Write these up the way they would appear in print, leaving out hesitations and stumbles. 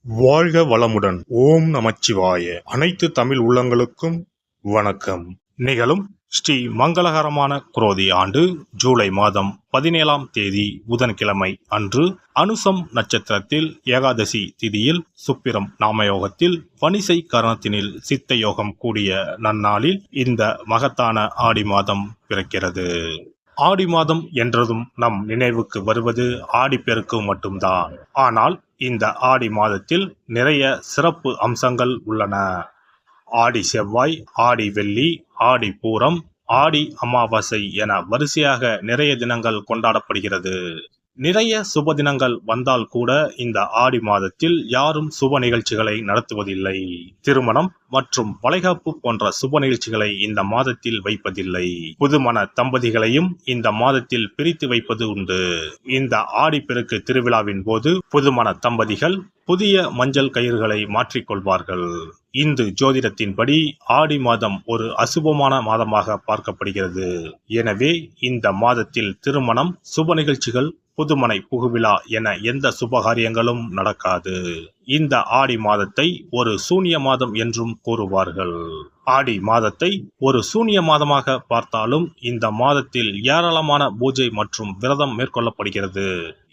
வாழ்க வளமுடன். ஓம் நமச்சிவாய. அனைத்து தமிழ் உள்ளங்களுக்கும் வணக்கம். நிகழும் ஸ்ரீ மங்களகரமான குரோதி ஆண்டு ஜூலை மாதம் 17ஆம் தேதி புதன்கிழமை அன்று அனுசம் நட்சத்திரத்தில் ஏகாதசி திதியில் சுப்பிரம் நாமயோகத்தில் வணிசை கரணத்தினில் சித்த யோகம் கூடிய நன்னாளில் இந்த மகத்தான ஆடி மாதம் பிறக்கிறது. ஆடி மாதம் என்றதும் நம் நினைவுக்கு வருவது ஆடிப்பெருக்கு மட்டும்தான். ஆனால் இந்த ஆடி மாதத்தில் நிறைய சிறப்பு அம்சங்கள் உள்ளன. ஆடி செவ்வாய், ஆடி வெள்ளி, ஆடி பூரம், ஆடி அமாவாசை என வரிசையாக நிறைய தினங்கள் கொண்டாடப்படுகிறது. நிறைய சுப தினங்கள் வந்தால் கூட இந்த ஆடி மாதத்தில் யாரும் சுப நிகழ்ச்சிகளை நடத்துவதில்லை. திருமணம் மற்றும் வளைகாப்பு போன்ற சுப நிகழ்ச்சிகளை இந்த மாதத்தில் வைப்பதில்லை. புதுமண தம்பதிகளையும் இந்த மாதத்தில் பிரித்து வைப்பது உண்டு. இந்த ஆடிப்பெருக்கு திருவிழாவின் போது புதுமண தம்பதிகள் புதிய மஞ்சள் கயிறுகளை மாற்றிக்கொள்வார்கள். இந்து ஜோதிடத்தின்படி ஆடி மாதம் ஒரு அசுபமான மாதமாக பார்க்கப்படுகிறது. எனவே இந்த மாதத்தில் திருமணம், சுப நிகழ்ச்சிகள், புதுமனை புகுவிழா என எந்த சுபகாரியங்களும் நடக்காது. இந்த ஆடி மாதத்தை ஒரு சூனிய மாதம் என்றும் கூறுவார்கள். ஆடி மாதத்தை ஒரு சூனிய மாதமாக பார்த்தாலும் இந்த மாதத்தில் ஏராளமான பூஜை மற்றும் விரதம் மேற்கொள்ளப்படுகிறது.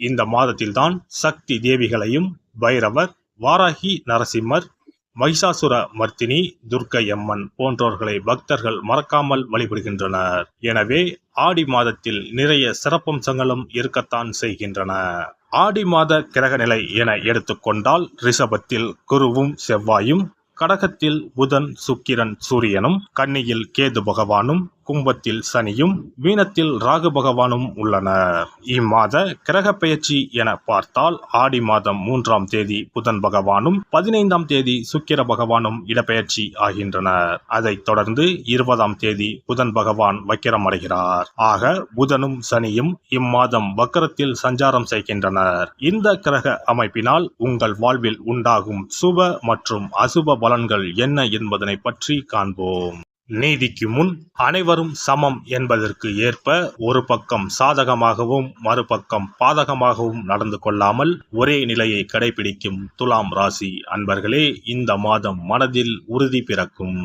இந்த மாதத்தில்தான் சக்தி தேவிகளையும் பைரவர், வாராகி, நரசிம்மர், மகிஷாசுர மர்த்தினி, துர்க்கை அம்மன் போன்றோர்களை பக்தர்கள் மறக்காமல் வழிபடுகின்றனர். எனவே ஆடி மாதத்தில் நிறைய சிறப்பம்சங்களும் இருக்கத்தான் செய்கின்றன. ஆடி மாத கிரகநிலை என எடுத்துக்கொண்டால் ரிஷபத்தில் குருவும் செவ்வாயும், கடகத்தில் புதன், சுக்கிரன், சூரியனும், கன்னியில் கேது பகவானும், கும்பத்தில் சனியும், மீனத்தில் ராகு பகவானும் உள்ளனர். இம்மாத கிரக பெயர்ச்சி என பார்த்தால் ஆடி மாதம் 3ஆம் தேதி புதன் பகவானும் 15ஆம் தேதி சுக்கிர பகவானும் இடப்பெயர்ச்சி ஆகின்றனர். அதைத் தொடர்ந்து 20ஆம் தேதி புதன் பகவான் வக்கிரம் அடைகிறார். ஆக புதனும் சனியும் இம்மாதம் வக்கரத்தில் சஞ்சாரம் செய்கின்றனர். இந்த கிரக அமைப்பினால் உங்கள் வாழ்வில் உண்டாகும் சுப மற்றும் அசுப பலன்கள் என்ன என்பதனை பற்றி காண்போம். நீதிக்கு முன் அனைவரும் சமம் என்பதற்கு ஏற்ப ஒரு பக்கம் சாதகமாகவும் மறுபக்கம் பாதகமாகவும் நடந்து கொள்ளாமல் ஒரே நிலையை கடைபிடிக்கும் துலாம் ராசி அன்பர்களே, இந்த மாதம் மனதில் உறுதி பிறக்கும்.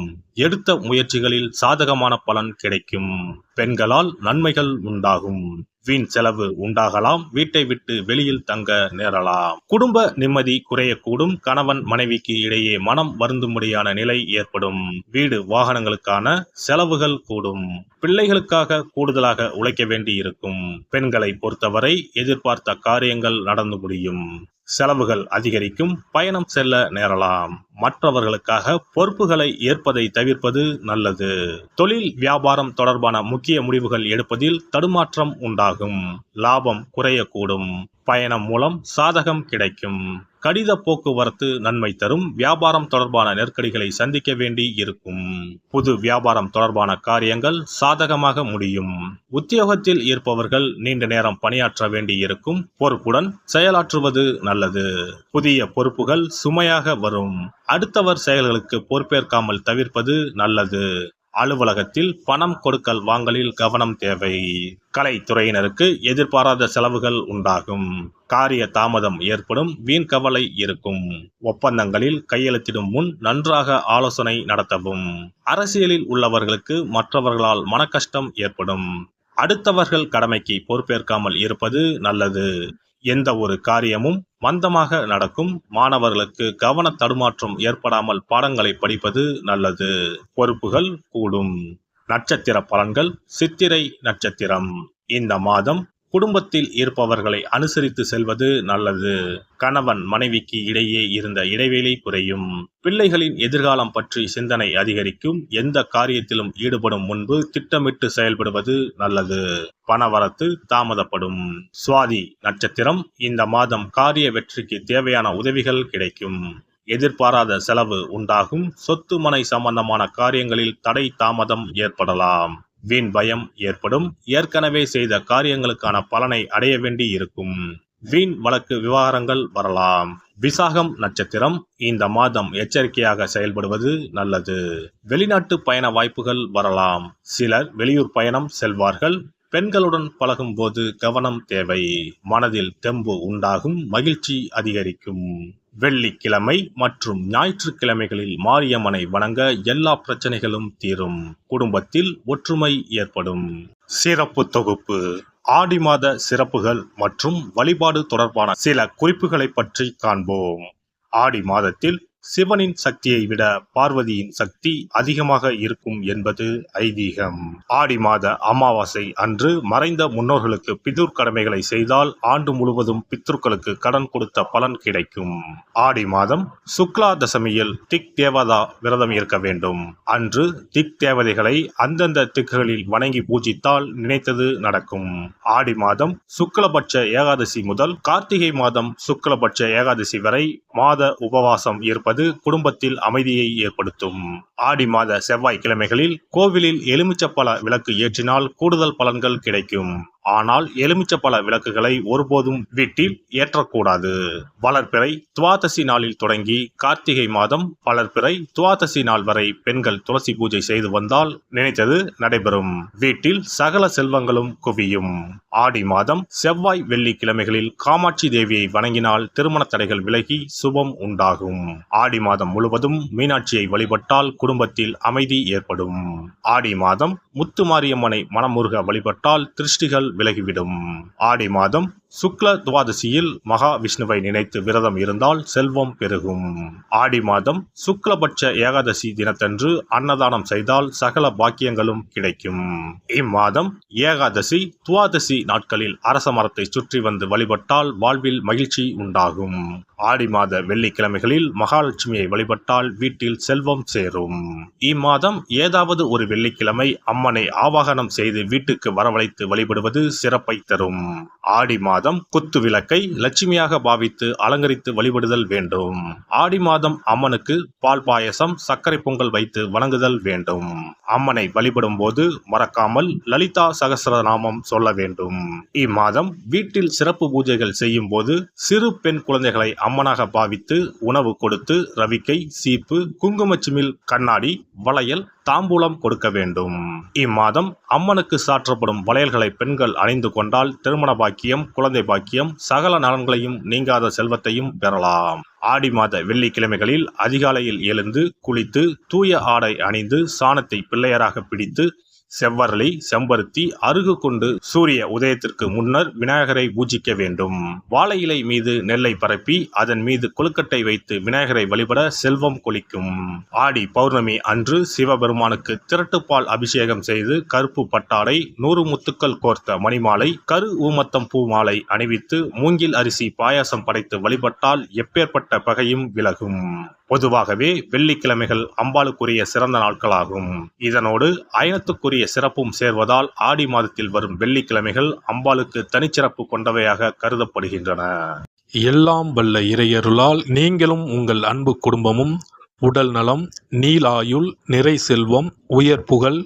எடுத்த முயற்சிகளில் சாதகமான பலன் கிடைக்கும். பெண்களால் நன்மைகள் உண்டாகும். வீண் செலவு உண்டாகலாம். வீட்டை விட்டு வெளியில் தங்க நேரலாம். குடும்ப நிம்மதி குறையக்கூடும். கணவன் மனைவிக்கு இடையே மனம் வருந்தும்படியான நிலை ஏற்படும். வீடு வாகனங்களுக்கான செலவுகள் கூடும். பிள்ளைகளுக்காக கூடுதலாக உழைக்க வேண்டி இருக்கும். பெண்களை பொறுத்தவரை எதிர்பார்த்த காரியங்கள் நடந்து முடியும். செலவுகள் அதிகரிக்கும். பயணம் செல்ல நேரலாம். மற்றவர்களுக்காக பொறுப்புகளை ஏற்பதை தவிர்ப்பது நல்லது. தொழில் வியாபாரம் தொடர்பான முக்கிய முடிவுகள் எடுப்பதில் தடுமாற்றம் உண்டாகும். லாபம் குறையக்கூடும். பயணம் மூலம் சாதகம் கிடைக்கும். கடித போக்குவரத்து நன்மை தரும். வியாபாரம் தொடர்பான நெருக்கடிகளை சந்திக்க வேண்டி இருக்கும். புது வியாபாரம் தொடர்பான காரியங்கள் சாதகமாக முடியும். உத்தியோகத்தில் இருப்பவர்கள் நீண்ட நேரம் பணியாற்ற வேண்டி இருக்கும். பொறுப்புடன் செயலாற்றுவது நல்லது. புதிய பொறுப்புகள் சுமையாக வரும். அடுத்தவர் செயல்களுக்கு பொறுப்பேற்காமல் தவிர்ப்பது நல்லது. அலுவலகத்தில் பணம் கொடுக்கல் வாங்கலில் கவனம் தேவை. கலைத்துறையினருக்கு எதிர்பாராத செலவுகள் உண்டாகும். காரிய தாமதம் ஏற்படும். வீண் கவலை இருக்கும். ஒப்பந்தங்களில் கையெழுத்திடும் முன் நன்றாக ஆலோசனை நடத்தவும். அரசியலில் உள்ளவர்களுக்கு மற்றவர்களால் மனக்கஷ்டம் ஏற்படும். அடுத்தவர்கள் கடமைக்கு பொறுப்பேற்காமல் இருப்பது நல்லது. எந்த ஒரு காரியமும் மந்தமாக நடக்கும். மாணவர்களுக்கு கவன தடுமாற்றம் ஏற்படாமல் பாடங்களை படிப்பது நல்லது. பொறுப்புகள் கூடும். நட்சத்திர பலன்கள். சித்திரை நட்சத்திரம். இந்த மாதம் குடும்பத்தில் இருப்பவர்களை அனுசரித்து செல்வது நல்லது. கணவன் மனைவிக்கு இடையே இருந்த இடைவெளி குறையும். பிள்ளைகளின் எதிர்காலம் பற்றி சிந்தனை அதிகரிக்கும். எந்த காரியத்திலும் ஈடுபடும் முன்பு திட்டமிட்டு செயல்படுவது நல்லது. பணவரத்து தாமதப்படும். சுவாதி நட்சத்திரம். இந்த மாதம் காரிய வெற்றிக்கு தேவையான உதவிகள் கிடைக்கும். எதிர்பாராத செலவு உண்டாகும். சொத்து மனை சம்பந்தமான காரியங்களில் தடை தாமதம் ஏற்படலாம். வீண் பயம் ஏற்படும். ஏற்கனவே செய்த காரியங்களுக்கான பலனை அடைய வேண்டி இருக்கும். வீண் வழக்கு விவகாரங்கள் வரலாம். விசாகம் நட்சத்திரம். இந்த மாதம் எச்சரிக்கையாக செயல்படுவது நல்லது. வெளிநாட்டு பயண வாய்ப்புகள் வரலாம். சிலர் வெளியூர் பயணம் செல்வார்கள். பெண்களுடன் பழகும் போது கவனம் தேவை. மனதில் தெம்பு உண்டாகும். மகிழ்ச்சி அதிகரிக்கும். வெள்ளிக்கிழமை மற்றும் ஞாயிற்றுக்கிழமைகளில் மாரியம்மனை வணங்க எல்லா பிரச்சனைகளும் தீரும். குடும்பத்தில் ஒற்றுமை ஏற்படும். சிறப்பு தொகுப்பு. ஆடி மாத சிறப்புகள் மற்றும் வழிபாடு தொடர்பான சில குறிப்புகளை பற்றி காண்போம். ஆடி மாதத்தில் சிவனின் சக்தியை விட பார்வதியின் சக்தி அதிகமாக இருக்கும் என்பது ஐதீகம். ஆடி மாத அமாவாசை அன்று மறைந்த முன்னோர்களுக்கு பிதுர் கடமைகளை செய்தால் ஆண்டு முழுவதும் பித்ருக்களுக்கு கடன் கொடுத்த பலன் கிடைக்கும். ஆடி மாதம் சுக்லா தசமியில் திக் தேவதா விரதம் இருக்க வேண்டும். அன்று திக் தேவதைகளை அந்தந்த திக்குகளில் வணங்கி பூஜித்தால் நினைத்தது நடக்கும். ஆடி மாதம் சுக்லபட்ச ஏகாதசி முதல் கார்த்திகை மாதம் சுக்லபட்ச ஏகாதசி வரை மாத உபவாசம் இருப்பது குடும்பத்தில் அமைதியை ஏற்படுத்தும். ஆடி மாத செவ்வாய்க்கிழமைகளில் கோவிலில் எலுமிச்சப்பழ விளக்கு ஏற்றினால் கூடுதல் பலன்கள் கிடைக்கும். ஆனால் எலுமிச்சப்பழ விளக்குகளை ஒருபோதும் வீட்டில் ஏற்றக்கூடாது. வளர்பிறை துவாதசி நாளில் தொடங்கி கார்த்திகை மாதம் வளர்பிறை துவாதசி நாள் வரை பெண்கள் துளசி பூஜை செய்து வந்தால் நினைத்தது நடைபெறும். வீட்டில் சகல செல்வங்களும் குவியும். ஆடி மாதம் செவ்வாய் வெள்ளிக்கிழமைகளில் காமாட்சி தேவியை வணங்கினால் திருமண தடைகள் விலகி சுபம் உண்டாகும். ஆடி மாதம் முழுவதும் மீனாட்சியை வழிபட்டால் குடும்பத்தில் அமைதி ஏற்படும். ஆடி மாதம் முத்துமாரியம்மனை மனமுருக வழிபட்டால் திருஷ்டிகள் விலகிவிடும். ஆடி மாதம் சுக்ல துவாதசியில் மகா விஷ்ணுவை நினைத்து விரதம் இருந்தால் செல்வம் பெருகும். ஆடி மாதம் சுக்லபட்ச ஏகாதசி தினத்தன்று அன்னதானம் செய்தால் சகல பாக்கியங்களும் கிடைக்கும். இம்மாதம் ஏகாதசி துவாதசி நாட்களில் அரச மரத்தை சுற்றி வந்து வழிபட்டால் வாழ்வில் மகிழ்ச்சி உண்டாகும். ஆடி மாத வெள்ளிக்கிழமைகளில் மகாலட்சுமியை வழிபட்டால் வீட்டில் செல்வம் சேரும். இம்மாதம் ஏதாவது ஒரு வெள்ளிக்கிழமை அம்மனை ஆவாகனம் செய்து வீட்டுக்கு வரவழைத்து வழிபடுவது சிறப்பை தரும். ஆடி மாதம் குத்து விளக்கை லட்சுமியாக பாவித்து அலங்கரித்து வழிபடுதல் வேண்டும். ஆடி மாதம் அம்மனுக்கு பால் பாயசம் சர்க்கரை பொங்கல் வைத்து வணங்குதல் வேண்டும். அம்மனை வழிபடும் போது மறக்காமல் லலிதா சகஸ்ரநாமம் சொல்ல வேண்டும். இம்மாதம் வீட்டில் சிறப்பு பூஜைகள் செய்யும் போது சிறு பெண் குழந்தைகளை அம்மனாக பாவித்து உணவு கொடுத்து ரவிக்கை சீப்பு குங்குமச்சிமிழ் கண்ணாடி வளையல் தாம்பூலம் கொடுக்க வேண்டும். இம்மாதம் அம்மனுக்கு சாற்றப்படும் வளையல்களை பெண்கள் அணிந்து கொண்டால் திருமண பாக்கியம் குழந்தை பாக்கியம் சகல நலன்களையும் நீங்காத செல்வத்தையும் பெறலாம். ஆடி மாத வெள்ளிக்கிழமைகளில் அதிகாலையில் எழுந்து குளித்து தூய ஆடை அணிந்து சாணத்தை பிள்ளையராக பிடித்து செவ்வரளி செம்பருத்தி அருகு கொண்டு சூரிய உதயத்திற்கு முன்னர் விநாயகரை பூஜிக்க வேண்டும். வாழை இலை மீது நெல்லை பரப்பி அதன் மீது கொழுக்கட்டை வைத்து விநாயகரை வழிபட செல்வம் கொளிக்கும். ஆடி பௌர்ணமி அன்று சிவபெருமானுக்கு திரட்டுப்பால் அபிஷேகம் செய்து கருப்பு பட்டாடை 100 முத்துக்கள் கோர்த்த மணிமாலை கரு ஊமத்தம் பூ மாலை அணிவித்து மூங்கில் அரிசி பாயாசம் படைத்து வழிபட்டால் எப்பேற்பட்ட பகையும் விலகும். பொதுவாகவே வெள்ளிக்கிழமைகள் அம்பாளுக்குரிய சிறந்த நாட்களாகும். இதனோடு அயனத்துக்குரிய சிறப்பும் சேர்வதால் ஆடி மாதத்தில் வரும் வெள்ளிக்கிழமைகள் அம்பாளுக்கு தனிச்சிறப்பு கொண்டவையாக கருதப்படுகின்றன. எல்லாம் வல்ல இறையருளால் நீங்களும் உங்கள் அன்பு குடும்பமும் உடல் நலம் நீலாயுள் நிறை செல்வம் உயர் புகழ்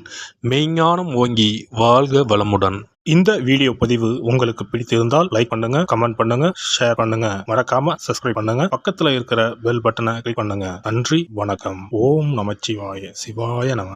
மெய்ஞானம் ஓங்கி வாழ்க வளமுடன். இந்த வீடியோ பதிவு உங்களுக்கு பிடித்திருந்தால் லைக் பண்ணுங்க, கமெண்ட் பண்ணுங்க, ஷேர் பண்ணுங்க, மறக்காம சப்ஸ்கிரைப் பண்ணுங்க, பக்கத்துல இருக்கிற பெல் பட்டனை கிளிக் பண்ணுங்க. நன்றி, வணக்கம். ஓம் நமச்சிவாய. சிவாய நம.